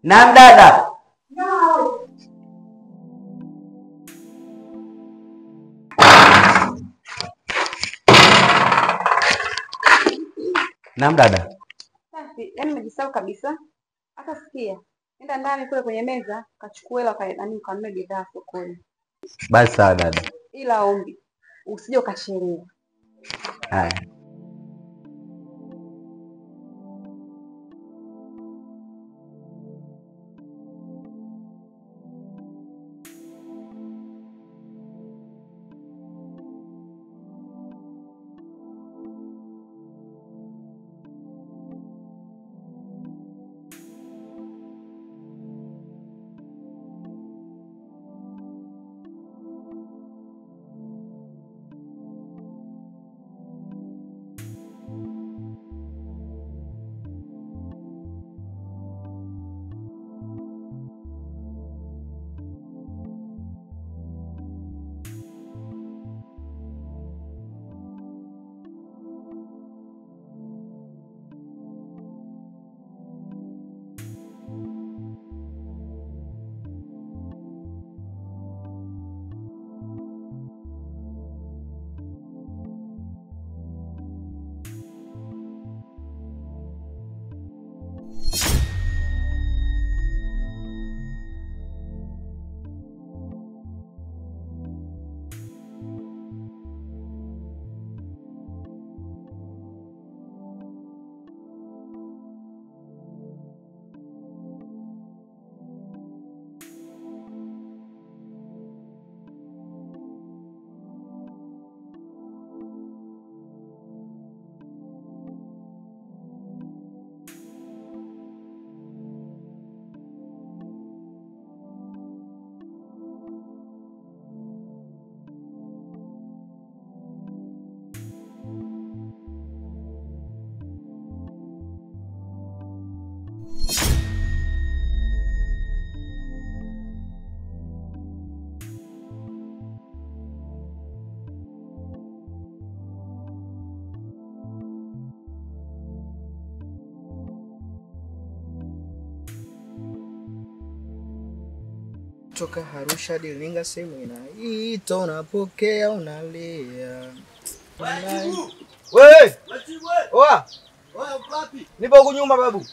Naam dada. Naam dada. Safi, yaani nimejisahau kabisa. Hata sikia. Nenda ndani kule kwenye meza, kachukue hela kanunue bidhaa sokoni. Basi sawa dada. Ila ombi, usije ukachelewa. Haya. Toka Arusha hadi Iringa sehemu inaitwa unapokea unalia. Wewe! Oa! Wapi? Nipo huko nyuma babu.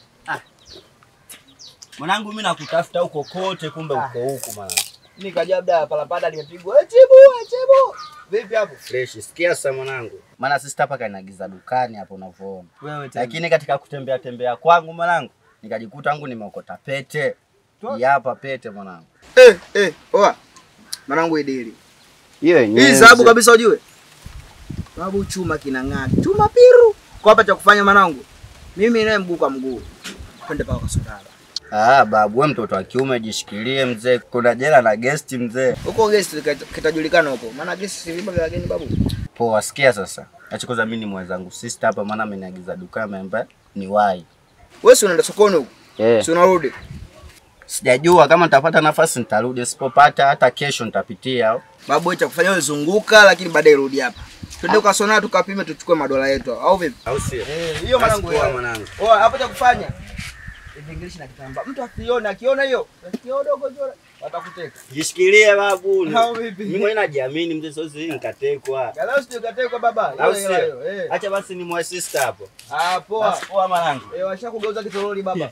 Mwanangu mimi nakutafuta huko kote kumbe uko huko mwanangu. Nikaja labda palapanda nimepigwa. Chibu. Vipi hapo? Fresh, sikia sasa mwanangu. Maana sisi hapa kanagiza dukani hapo unavyoona. Wewe tena. Lakini katika kutembea kwangu mwanangu, nikajikuta wangu nimeokota pete. Hii hapa pete mwanangu. Oa. Mwanangu idili. Hiyo yenyewe. Hii dhahabu kabisa ujue. Babu chuma kinang'aa. Chuma piru. Kwa hapa cha kufanya mwanangu. Mimi naye mguu kwa mguu. Twende paka Sodara. Babu wewe mtoto wa kiume jishikilie mzee. Kuna jela na guest mzee. Huko guest kitajulikana huko. Maana guest si vipi vya wageni babu. Poa, sikia sasa. Achikoza mimi ni mwenzangu sister hapa maana ameniagiza dukani ambaye ni wai. Wewe si unaenda sokoni huko? Si unarudi? Sijajua kama nitapata nafasi nitarudi, sipopata hata kesho nitapitia. Babu acha kufanya wewe zunguka lakini baadaye rudi hapa. Twende kwa Sona tukapime tuchukue madola yetu au vipi? Au sio? Hiyo mwanangu wewe mwanangu. Oa hapo cha kufanya. English na kitamba. Mtu akiona hiyo, sikio dogo jora watakuteka. Jishikilie babu. Au vipi? Mimi mwenyewe najiamini mzee, sio sisi nikatekwa. Galao sio katekwa baba. Au sio? Acha basi ni mwa sister hapo. Poa. Poa mwanangu. Washakugeuza kitoroli baba.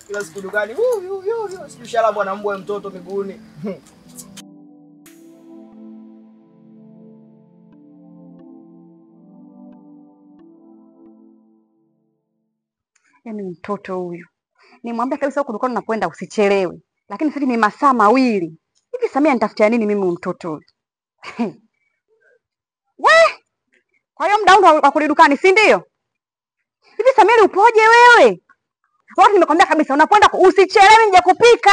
Kila siku dukani. Sikishala bwana mbwa mtoto miguuni. Yaani mtoto huyu. Nimwambia kabisa huko dukani unapoenda usichelewe. Lakini sasa ni masaa mawili. Hivi Samia nitafutia nini mimi mtoto huyu? Kwa hiyo muda wangu wa kurudi dukani, si ndio? Hivi Samia upoje wewe? Watu nimekwambia kabisa unapoenda usichelewe nje kupika.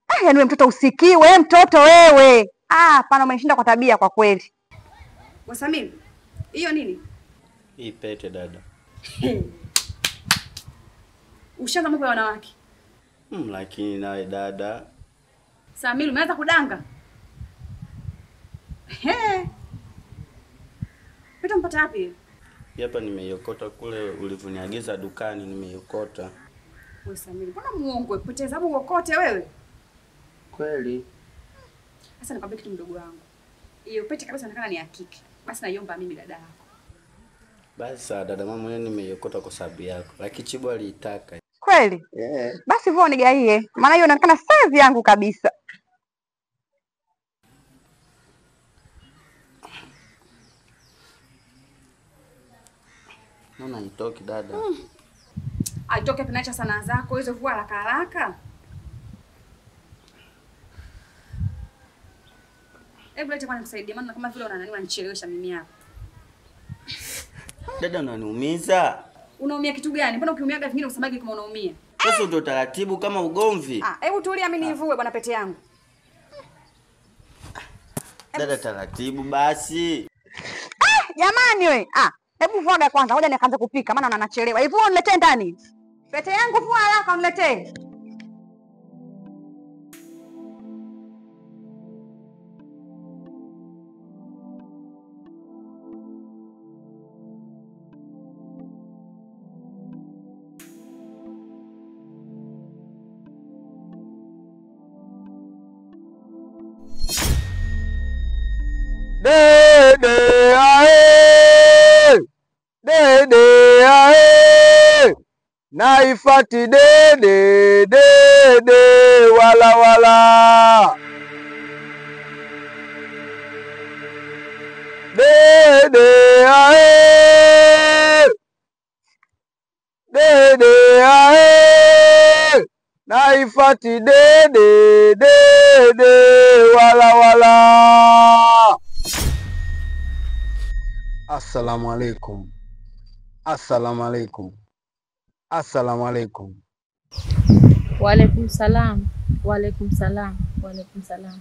Yaani wewe mtoto usikii, wewe mtoto wewe. Hapana umenishinda kwa tabia kwa kweli. Samia, hiyo nini? Hii pete dada. Ushaanza mambo ya wanawake. Lakini nawe dada. Samia umeanza kudanga. Pete mpata wapi? Hapa nimeiokota kule ulivyoniagiza dukani nimeiokota. Wewe Samiri, mbona muongo? Poteza hebu uokote wewe. Kweli. Sasa nikwambie kitu mdogo wangu. Hiyo pete kabisa inaonekana ni ya kike. Basi naiomba mimi dada yako. Basi sawa dada, mama mwenyewe nimeiokota kwa sababu yako. Lakini Chibu aliitaka. Kweli? Basi vua nigaie. Maana hiyo inaonekana size yangu kabisa. Naona itoki dada. Aitoke pinacha sana zako hizo, vua haraka haraka. Hebu lete kwa nikusaidia, maana kama vile unanichelewesha mimi hapa. Dada unaniumiza. Unaumia kitu gani? Mbona ukiumiaga vingine usamaki kama unaumia? Sasa ndio taratibu kama ugomvi. Hebu tulia mimi nivue bwana pete yangu. Dada taratibu basi. Jamani we. Hebu vuaga kwanza, ngoja nikaanze kupika maana unanachelewa. Hivi uniletee ndani. Pete yangu vua haraka uniletee. Dede ae, dede ae, naifati dede, dede wala wala. Dede ae, dede ae, naifati dede, dede wala wala. Assalamu alaikum. Assalamu alaikum. Assalamu alaikum. Wa alaikum salam. Wa alaikum salam. Wa alaikum salam.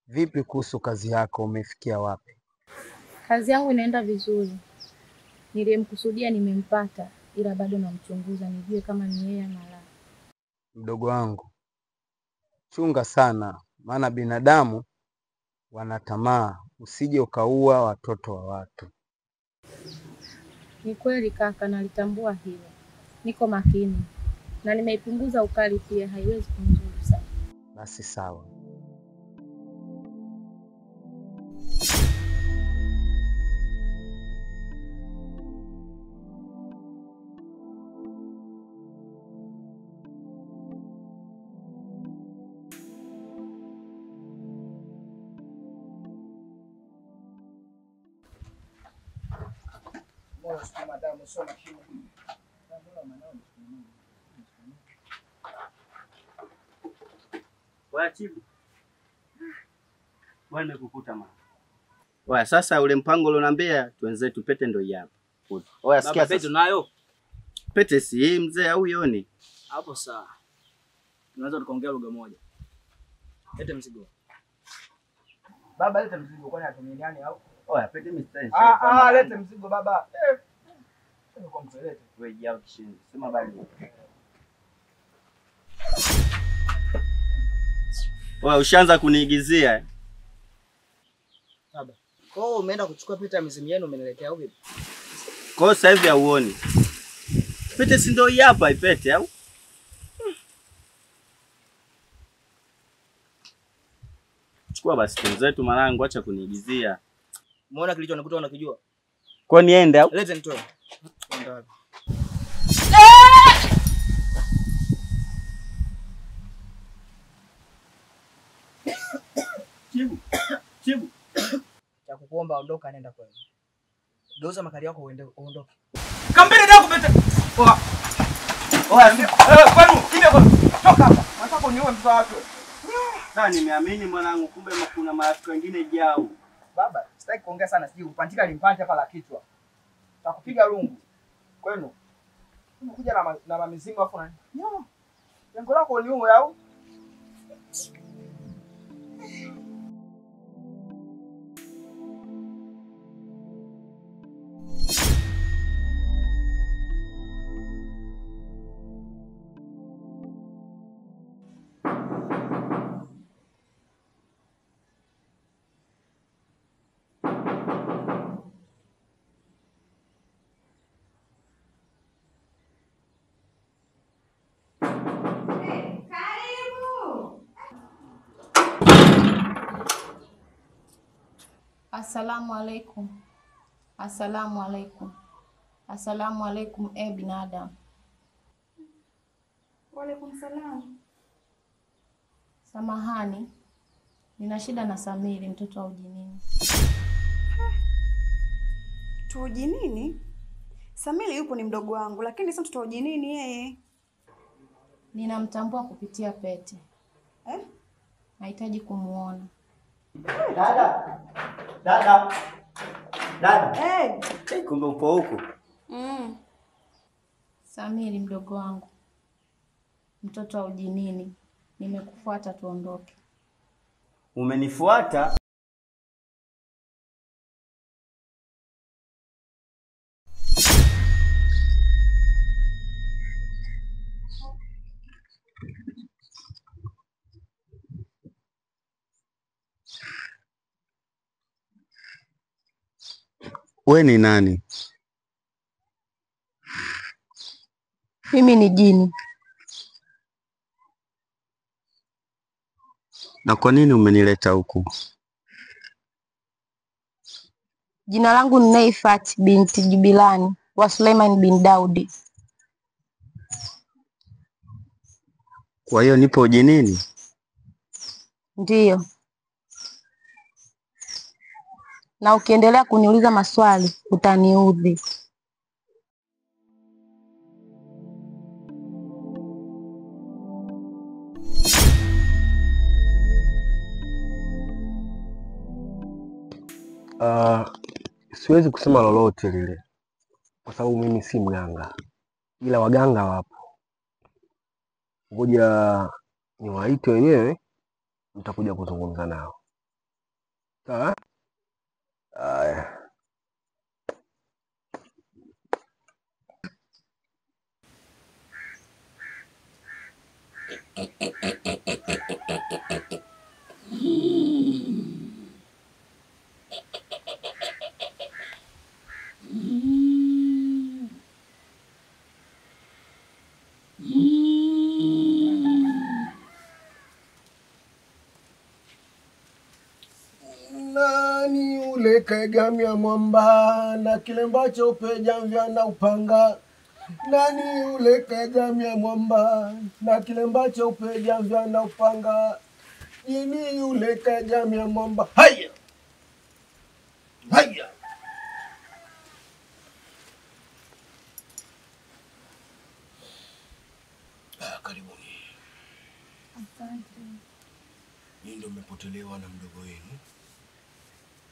Vipi kuhusu kazi yako, umefikia wapi? Kazi yangu inaenda vizuri. Nilimkusudia nimempata, ila bado namchunguza nijue kama ni yeye ama la. Mdogo wangu, chunga sana, maana binadamu wanatamaa, usije ukaua watoto wa watu. Ni kweli kaka, nalitambua hilo. Niko makini. Na nimeipunguza ukali pia, haiwezi kunizuru sana. Basi sawa. Wewe Chibu. Wewe nimekukuta mama. Wewe sasa ule mpango ulioniambia tuenzetu pete ndio hii hapa. Wewe sikia pete nayo. Pete si hii mzee au yoni? Hapo sawa. Tunaweza tukaongea lugha moja. Lete mzigo. Baba lete mzigo, kwani atumie nani au? Oya pete mistari. Lete mzigo baba. Kwa mtelete. Wewe jao kishini. Sema bali. Wewe ushaanza kuniigizia. Baba. Kwa hiyo umeenda kuchukua pete ya mizimu yenu umeniletea au vipi? Kwa hiyo sasa hivi hauoni. Pete si ndio hii hapa ipete au? Chukua basi penzetu mwanangu, acha kuniigizia. Umeona kilichonikuta unakijua? Kwa niende au? Lete nitoe. Nenda wapi? Chibu. Cha kukuomba ondoka, nenda kwenu. Geuza makali yako uondoke. Kampeni ndio kupeta. Kwani kimya kwa. Toka hapa. Nataka uniue mtu wako. Sasa nimeamini mwanangu, kumbe kuna marafiki wengine jao. Baba, sitaki kuongea sana, sijui upantika limpanja hapa la kichwa. Takupiga rungu. Kwenu. Unakuja na mamizimu afu nani? Lengo lako ni uwe au? Asalamu alaikum. Asalamu alaikum. Asalamu alaikum binadamu. Waalaikum salam. Samahani, nina shida na Samiri, mtoto wa Ujinini. Ujinini? Samiri yupo, ni mdogo wangu, lakini sio mtoto wa Ujinini yeye. Ninamtambua kupitia pete. Nahitaji kumuona. Dada. Dada. Dada. Hey, Kumbe upo huku. Samiri mdogo wangu, mtoto wa Ujinini, nimekufuata tuondoke. Umenifuata? We ni nani? Mimi ni jini. Na kwa nini umenileta huku? Jina langu ni Naifat binti Jibilani wa Suleiman bin Daudi. Kwa hiyo nipo Ujinini? Ndiyo. Na ukiendelea kuniuliza maswali utaniudhi. Siwezi kusema lolote lile kwa sababu mimi si mganga, ila waganga wapo. Ngoja niwaite wenyewe, mtakuja kuzungumza nao. Sawa? Haya. Nani ule kaegamia mwamba na kilemba cheupe jamvya na upanga? Nani ule kaegamia mwamba na kilemba cheupe jamvya na upanga? Jini yule kaegamia mwamba. Haya! Haya! Karibuni. Asante. Nyinyi ndio mmepotelewa na mdogo wenu.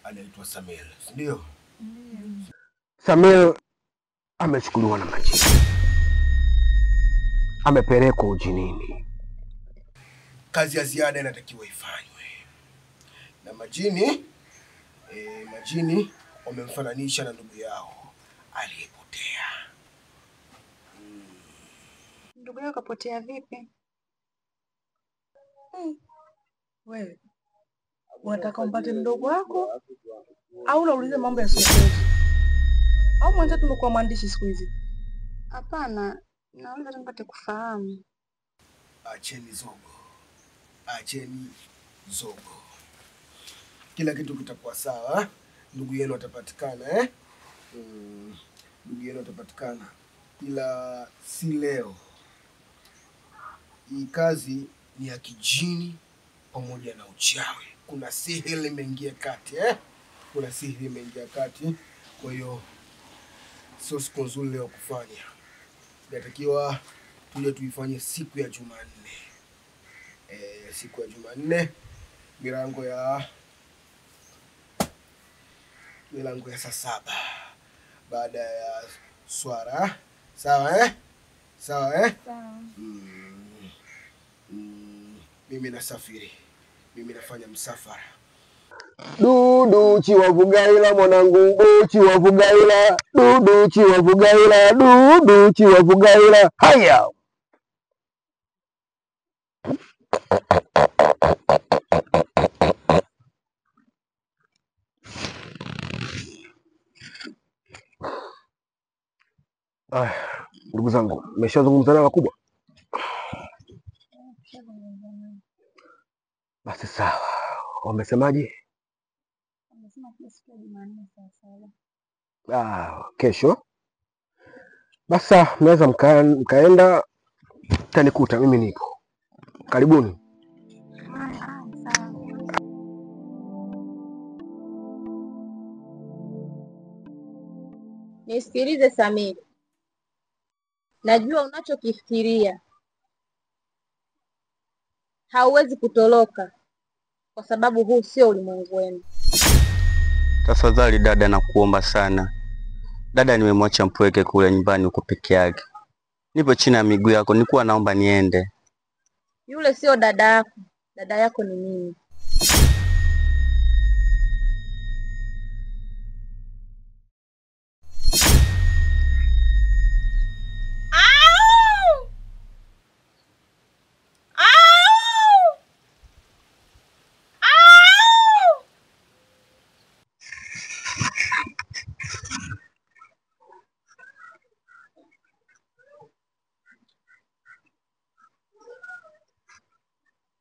Anaitwa Samir, ndio? Samir amechukuliwa na majini, amepelekwa Ujinini. Kazi ya ziada inatakiwa ifanywe na majini. Majini wamemfananisha na ndugu yao aliyepotea. ndugu yako kapotea vipi? Wewe unataka umpate mdogo wako au unauliza mambo ya sokoni? Au mwenzetu tumekuwa mwandishi siku hizi? Hapana, naomba nipate kufahamu. Acheni zogo, acheni zogo. Kila kitu kitakuwa sawa. Ndugu yenu atapatikana, ndugu yenu atapatikana, ila si leo. Hii kazi ni ya kijini pamoja na uchawi. Kuna sihiri imeingia kati, kuna sihiri imeingia kati. Kwa hiyo sio siku nzuri leo kufanya. Inatakiwa tuje tuifanye siku ya Jumanne. Siku ya Jumanne milango ya saa 7 baada ya swara. Sawa? Sawa. Mimi nasafiri. Mimi nafanya msafara. Dudu chiwavugaila mwanangu, chiwavugaila. Dudu chiwavugaila, dudu chiwavugaila. Haya. Ndugu zangu, mmeshazungumza na wakubwa? Basi sawa. Wamesemaje? Jumanne saa 7. Kesho. Basa mnaweza mkaenda, tanikuta mimi nipo. Karibuni. Sawa. Nisikilize Samiri. Najua unachokifikiria. Hauwezi kutoroka kwa sababu huu sio ulimwengu wenu. Tafadhali dada, nakuomba sana. Dada nimemwacha mpweke kule nyumbani uko peke yake. Nipo chini ya miguu yako, nilikuwa naomba niende. Yule sio dada yako. Dada yako ni mimi.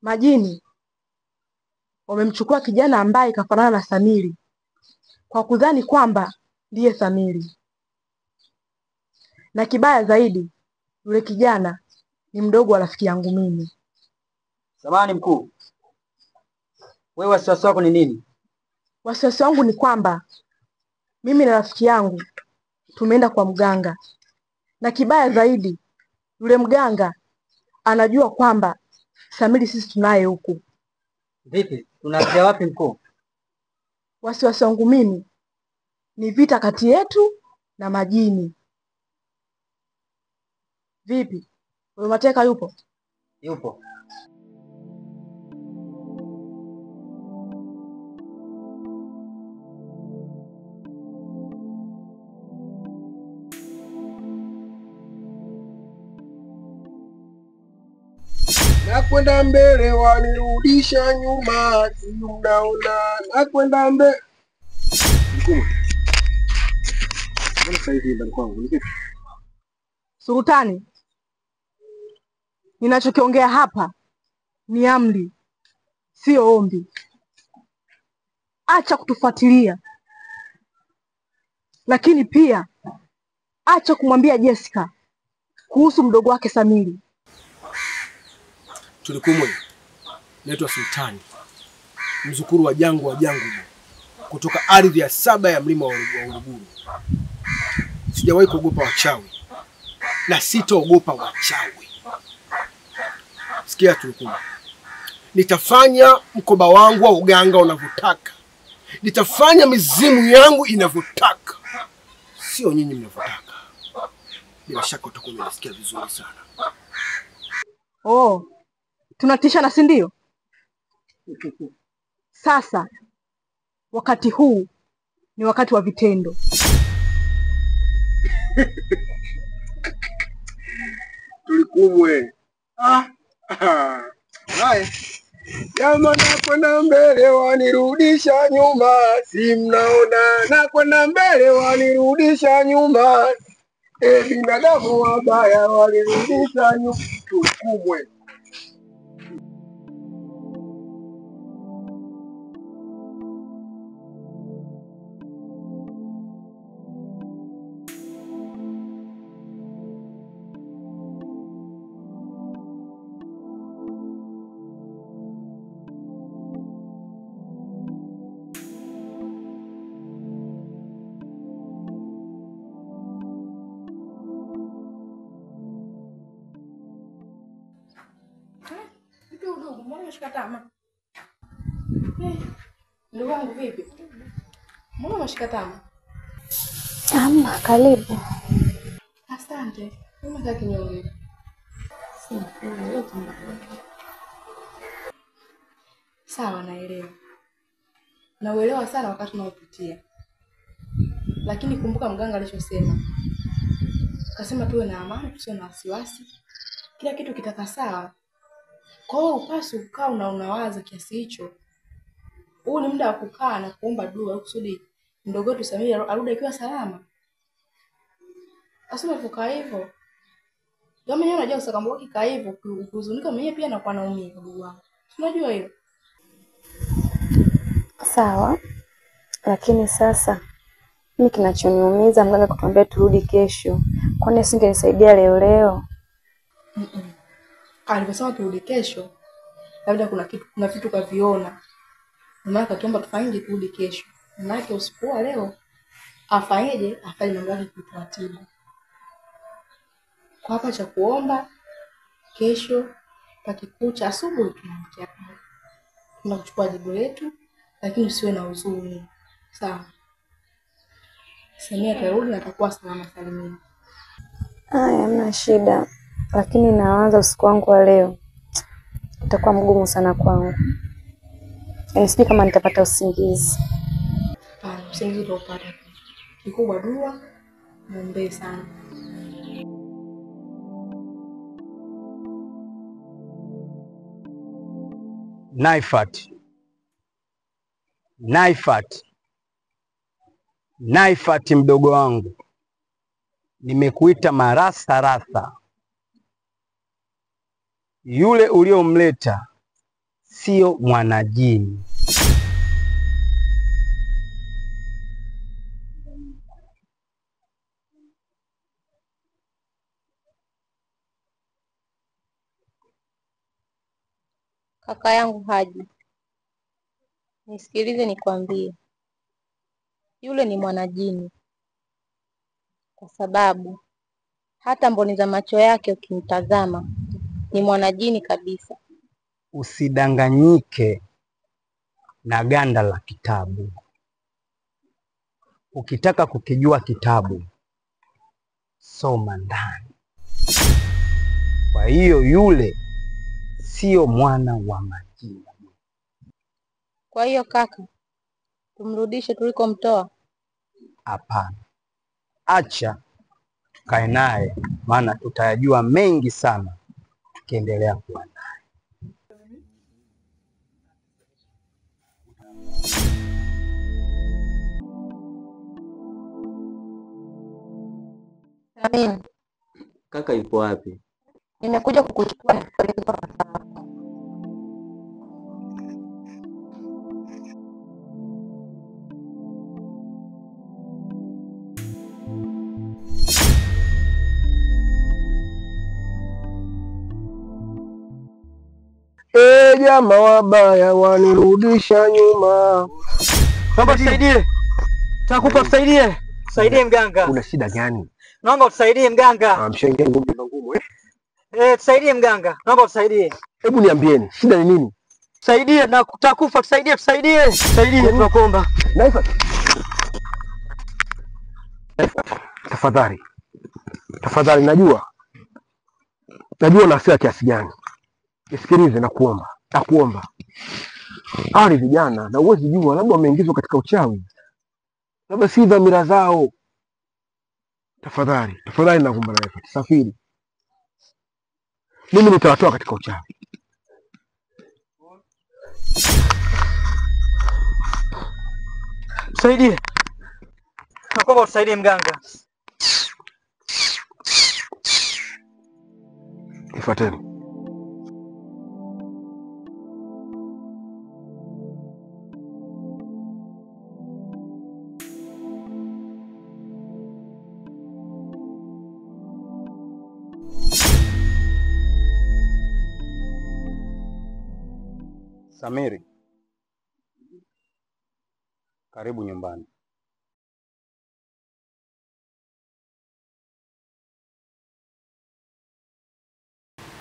Majini wamemchukua kijana ambaye kafanana na Samiri kwa kudhani kwamba ndiye Samiri, na kibaya zaidi yule kijana ni mdogo wa rafiki yangu mimi. Samahani mkuu, wewe wasiwasi wako ni nini? Wasiwasi wangu ni kwamba mimi na rafiki yangu tumeenda kwa mganga, na kibaya zaidi yule mganga anajua kwamba Samiri sisi tunaye huku. Vipi? Tunaanzia wapi mkuu? Wasiwasi wangu mimi ni vita kati yetu na majini. Vipi? Wewe Mateka yupo? Yupo. Nakwenda mbele wanirudisha nyuma, si unaona? Nakwenda mbele. Mkuu. Mbona sasa hivi ndani kwangu? Ni vipi? Sultani, ninachokiongea hapa ni amri, sio ombi. Acha kutufuatilia, lakini pia acha kumwambia Jessica kuhusu mdogo wake Samiri. Tulikumwe. Naitwa Sultani, mzukuru wa Jangu wa Jangu, kutoka ardhi ya 7 ya mlima wa Uluguru. Sijawahi kuogopa wachawi na sitaogopa wachawi. Sikia Tulikumwe, nitafanya mkoba wangu wa uganga unavyotaka, nitafanya mizimu yangu inavyotaka, sio nyinyi mnavyotaka. Bila shaka utakuwa unasikia vizuri sana. Oh, tunatishana si ndio? Sasa wakati huu ni wakati wa vitendo. Tulikumwe. Haya. Jamaa nakwenda mbele wanirudisha nyuma, si mnaona? Nakwenda mbele wanirudisha nyuma. Binadamu wabaya wanirudisha nyuma. Tulikumwe. Mbona umeshika tama? Ndugu wangu vipi? Mbona umeshika tama? Ama karibu. Asante. Umekaa kinyonge. Sawa, naelewa. Nauelewa sana wakati unaopitia. Lakini kumbuka mganga alichosema. Akasema tuwe na amani, tusiwe na wasiwasi. Kila kitu kitakaa sawa. Kwa hiyo upasi ukaa unawaza kiasi hicho. Huu ni muda wa kukaa na kuomba dua kusudi mdogo wetu Samiri arudi akiwa salama. Asema kukaa hivyo. Ndio mwenyewe unajua usakambo kikaa hivyo, kuhuzunika mwenyewe pia anakuwa naumia ndugu wangu. Unajua hilo? Sawa. Lakini sasa mimi kinachoniumiza mganga kutuambia turudi kesho. Kwani asingenisaidia leo? Aliposema turudi kesho, labda kuna vitu kaviona. Mama akatuomba tufanyeje turudi kesho. Maana usiku wa leo afanyeje afanye mambo yake kwa utaratibu. Kwa hapa cha kuomba kesho pakikucha asubuhi tunaamkia pale. Tunachukua jibu letu, lakini usiwe na huzuni. Sawa. Samia atarudi na atakuwa salama salimini. Hamna shida. Lakini naanza usiku wangu wa leo. Itakuwa mgumu sana kwangu. Yaani sijui kama nitapata usingizi. Usingizi utaupata. Kikubwa dua, muombe sana. Naifat mdogo wangu, nimekuita marasa rasa. Yule uliomleta sio mwanajini. Kaka yangu Haji, nisikilize nikwambie, yule ni mwanajini, kwa sababu hata mboni za macho yake ukimtazama ni mwanajini kabisa. Usidanganyike na ganda la kitabu. Ukitaka kukijua kitabu, soma ndani. Kwa hiyo yule sio mwana wa majini. Kwa hiyo kaka, tumrudishe tulikomtoa? Hapana. Acha tukae naye, maana tutayajua mengi sana tukiendelea kuwa naye. Amin. Kaka yupo wapi? Nimekuja kukuchukua na kupeleka kwa sasa. Jamaa wabaya wanirudisha nyuma. Naomba tusaidie. Takupa tusaidie. Tusaidie mganga. Una shida gani? Naomba tusaidie mganga. Mshengia ngumu Tusaidie mganga. Naomba tusaidie. Hebu niambieni, shida ni nini? Tusaidie na kutakufa, tusaidie. Tusaidie tunakuomba. Naifat. Tafadhali najua na hasira kiasi gani. Nisikilize nakuomba. Hawa ni vijana na uwezi jua, labda wameingizwa katika uchawi. Labda si dhamira zao. Tafadhali nakuomba Naifat, safiri. Mimi nitawatoa katika uchawi. Tusaidie. Nakuomba tusaidie mganga. Nifuateni. Samiri, karibu nyumbani.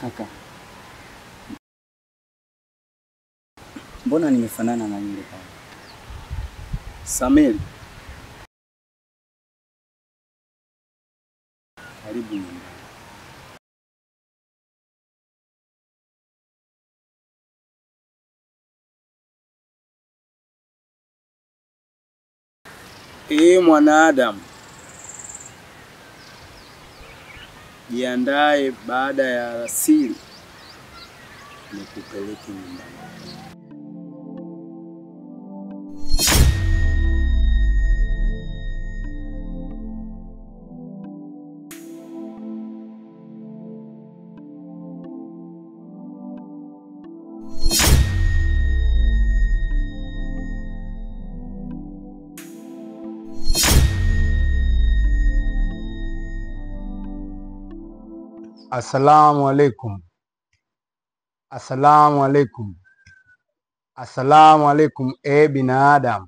Kaka, mbona nimefanana na yule pale? Samiri, Karibu nyumbani. Mwanadamu, jiandae, baada ya alasiri nikupeleke nyumbani. Assalamu alaikum. Assalamu alaikum. Assalamu alaikum, binadamu.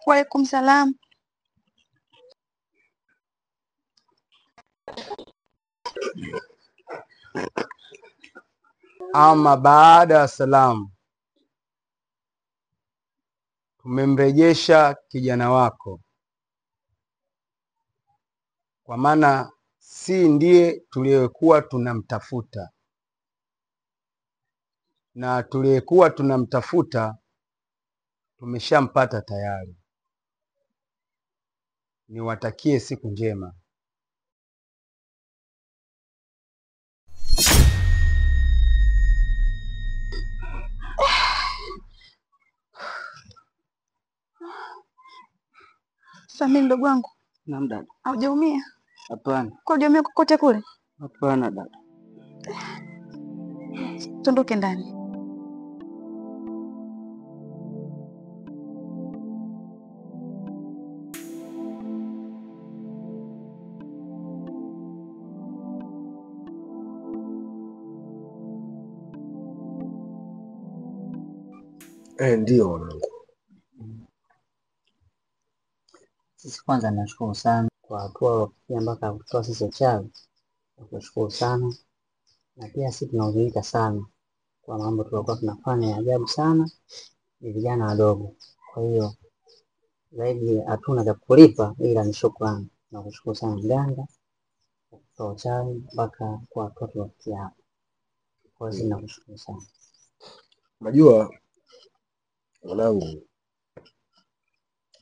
Waalaikum salam. Ama baada ya salamu, tumemrejesha kijana wako, kwa maana si ndiye tuliyekuwa tunamtafuta, na tuliyekuwa tunamtafuta tumeshampata tayari. Niwatakie siku njema. Samir ndugu wangu. Naam dada. Haujaumia? Hapana. Kwa hujaumia kokote kule? Hapana dada. Tuondoke ndani. Ndio wanangu. Sisi kwanza nashukuru sana kwa hatua mpaka kutoa sisi uchawi. Tunashukuru sana. Na pia sisi tunahuzunika sana kwa mambo tulikuwa tunafanya ya ajabu sana, ni vijana wadogo. Kwa hiyo zaidi hatuna cha kulipa ila ni shukrani. Nakushukuru sana mganga kwa kutoa uchawi mpaka kwa watoto wafikia hapa. Kwa hiyo nakushukuru sana. Unajua wanangu,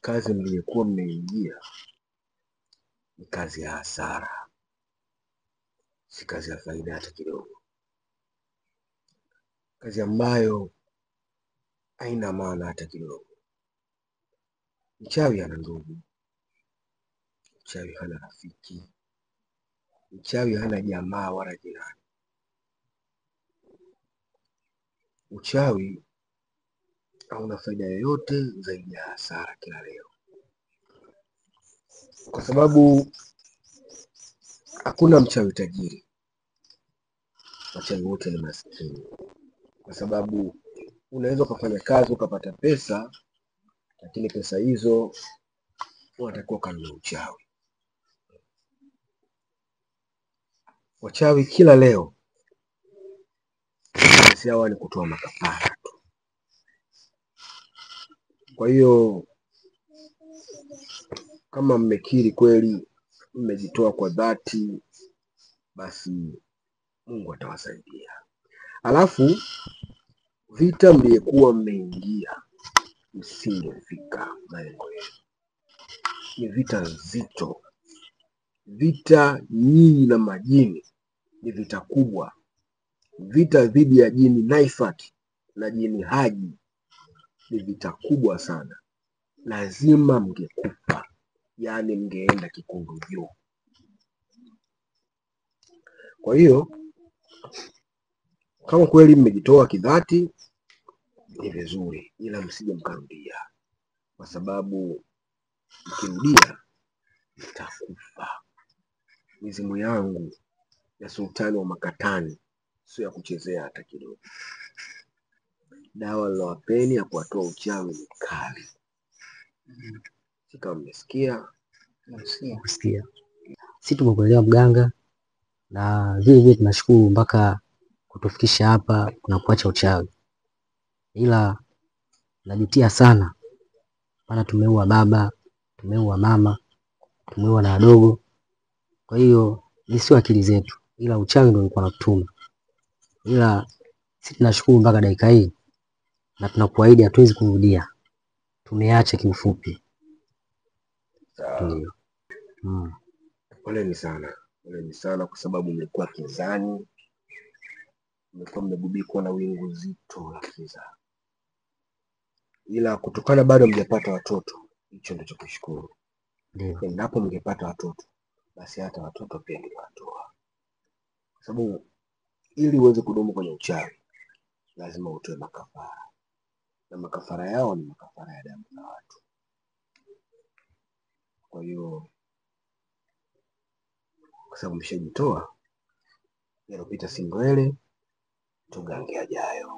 kazi mliokuwa mmeingia ni kazi ya hasara, si kazi ya faida hata kidogo. Kazi ambayo haina maana hata kidogo. Mchawi hana ndugu, mchawi hana rafiki, mchawi hana jamaa wala jirani. Uchawi hauna faida yoyote zaidi ya hasara kila leo, kwa sababu hakuna mchawi tajiri. Wachawi wote ni maskini, kwa sababu unaweza ukafanya kazi ukapata pesa, lakini pesa hizo unatakiwa kanunue uchawi. Wachawi kila leo kazi yao ni kutoa makafara tu. Kwa hiyo kama mmekiri kweli, mmejitoa kwa dhati, basi Mungu atawasaidia. Alafu vita mliyekuwa mmeingia msingefika malengo yenu. Ni vita nzito, vita nyinyi na majini, ni vita kubwa. Vita dhidi ya jini Naifat na jini Haji ni vita kubwa sana. Lazima mngekufa, yaani mngeenda kikundu juu. Kwa hiyo kama kweli mmejitoa kidhati ni vizuri, ila msije mkarudia, kwa sababu mkirudia mtakufa. Mizimu yangu ya Sultani wa Makatani sio ya kuchezea hata kidogo. Dawa nilowapeni ya kuwatoa uchawi ni kali. Kama mmesikia? Kusikia. Sisi tumekuelewa mganga, na vile vile tunashukuru mpaka kutufikisha hapa na kuacha uchawi. Ila najutia sana, maana tumeua baba, tumeua mama, tumeua na wadogo. Kwa hiyo ni sio akili zetu, ila uchawi ndio ulikuwa unatutuma. Ila sisi tunashukuru mpaka dakika hii, na tunakuahidi hatuwezi kurudia. Tumeacha kiufupi. Ndio. Poleni sana, poleni sana, kwa sababu mlikuwa kizani, mlikuwa mmegubikwa na wingu zito la kiza. Ila kutokana bado mjapata watoto, hicho ndicho kushukuru. Endapo mngepata watoto, basi hata watoto pia ningewatoa, kwa sababu ili uweze kudumu kwenye uchawi lazima utoe makafara, na makafara yao ni makafara ya damu za watu. Kwa hiyo kwa sababu mshajitoa, yalopita si ndwele, tugange ajayo.